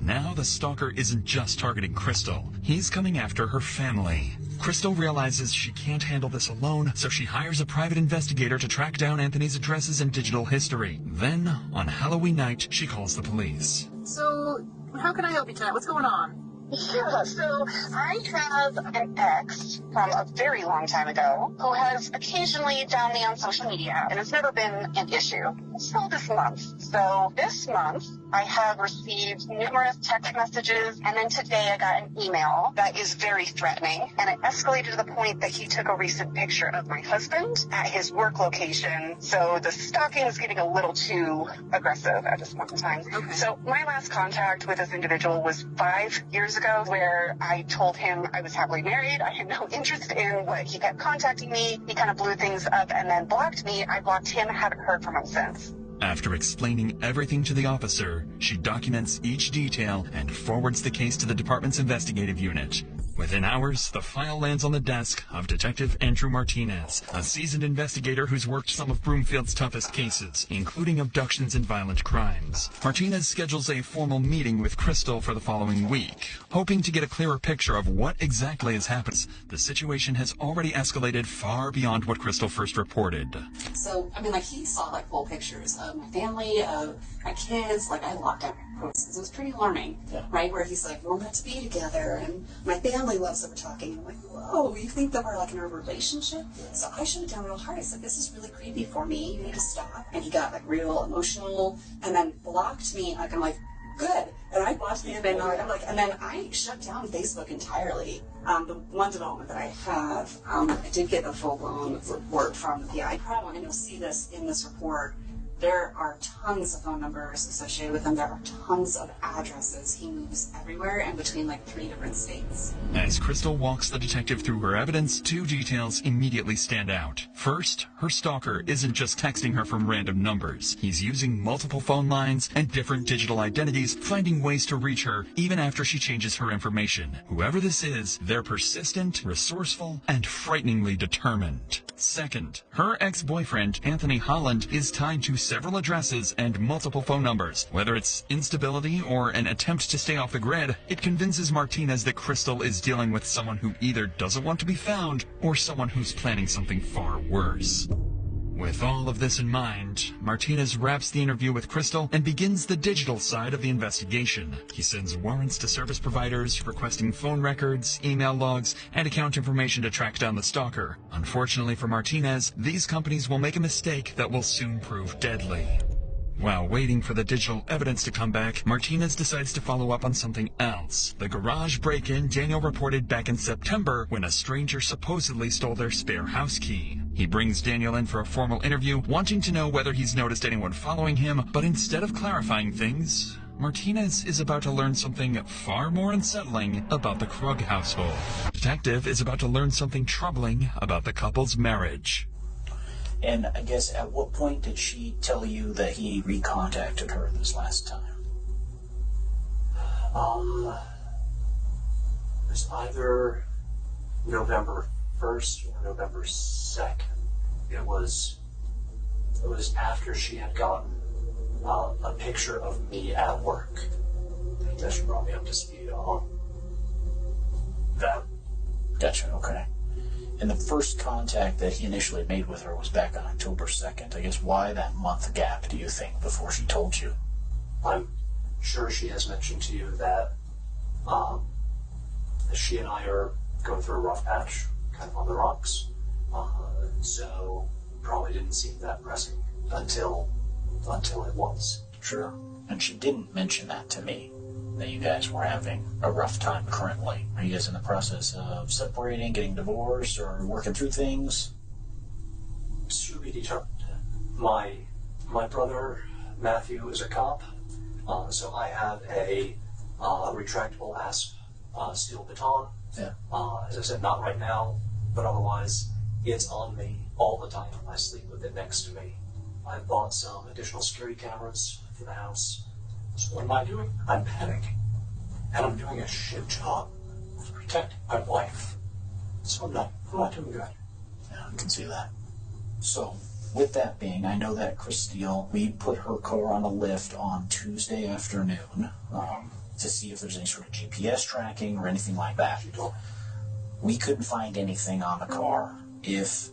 now the stalker isn't just targeting Crystal. He's coming after her family. Crystal realizes she can't handle this alone, so she hires a private investigator to track down Anthony's addresses and digital history. Then, on Halloween night, she calls the police. So, how can I help you tonight? What's going on? Yeah, so I have an ex from a very long time ago who has occasionally found me on social media, and it's never been an issue. So this month, I have received numerous text messages, and then today I got an email that is very threatening, and it escalated to the point that he took a recent picture of my husband at his work location, so the stalking is getting a little too aggressive at this point in time. Okay. So my last contact with this individual was 5 years ago, where I told him I was happily married. I had no interest in what he kept contacting me. He kind of blew things up and then blocked me. I blocked him, haven't heard from him since. After explaining everything to the officer, she documents each detail and forwards the case to the department's investigative unit. Within hours, the file lands on the desk of Detective Andrew Martinez, a seasoned investigator who's worked some of Broomfield's toughest cases, including abductions and violent crimes. Martinez schedules a formal meeting with Crystal for the following week, hoping to get a clearer picture of what exactly has happened. The situation has already escalated far beyond what Crystal first reported. So, he saw, full pictures of my family, of my kids. I locked out my posts. It was pretty alarming, right? Where he's like, we're meant to be together, and my family loves that we're talking. I'm like, whoa, you think that we're, in a relationship? So I shut it down real hard. I said, this is really creepy for me. You need to stop. And he got, real emotional, and then blocked me. I'm like, good. And I blocked him, and and then I shut down Facebook entirely. The one development that I have, I did get a full-blown report from the PI problem, and you'll see this in this report. There are tons of phone numbers associated with him. There are tons of addresses. He moves everywhere and between 3 different states. As Crystal walks the detective through her evidence, 2 details immediately stand out. First, her stalker isn't just texting her from random numbers. He's using multiple phone lines and different digital identities, finding ways to reach her even after she changes her information. Whoever this is, they're persistent, resourceful, and frighteningly determined. Second, her ex-boyfriend, Anthony Holland, is tied to several addresses and multiple phone numbers. Whether it's instability or an attempt to stay off the grid, it convinces Martinez that Crystal is dealing with someone who either doesn't want to be found or someone who's planning something far worse. With all of this in mind, Martinez wraps the interview with Crystal and begins the digital side of the investigation. He sends warrants to service providers, requesting phone records, email logs, and account information to track down the stalker. Unfortunately for Martinez, these companies will make a mistake that will soon prove deadly. While waiting for the digital evidence to come back, Martinez decides to follow up on something else. The garage break-in Daniel reported back in September when a stranger supposedly stole their spare house key. He brings Daniel in for a formal interview, wanting to know whether he's noticed anyone following him, but instead of clarifying things, Martinez is about to learn something far more unsettling about the Krug household. Detective is about to learn something troubling about the couple's marriage. And I guess at what point did she tell you that he recontacted her this last time? It was either November 1st or November 2nd. It was after she had gotten a picture of me at work. I think that she brought me up to speed on that. Gotcha, okay. And the first contact that he initially made with her was back on October 2nd. I guess why that month gap, do you think, before she told you? I'm sure she has mentioned to you that she and I are going through a rough patch, kind of on the rocks. So probably didn't seem that pressing until it was. Sure. And she didn't mention that to me, that you guys were having a rough time currently. Are you guys in the process of separating, getting divorced, or working through things? To be determined. My brother, Matthew, is a cop, so I have a retractable asp steel baton. Yeah. As I said, not right now, but otherwise, it's on me all the time. I sleep with it next to me. I've bought some additional security cameras for the house. So what am I doing? I'm panicking. And I'm doing a shit job of protecting my wife. So I'm not doing good. Yeah, I can see that. So, with that being, I know that Chris Steele, we put her car on a lift on Tuesday afternoon. to see if there's any sort of GPS tracking or anything like that. We couldn't find anything on the car. If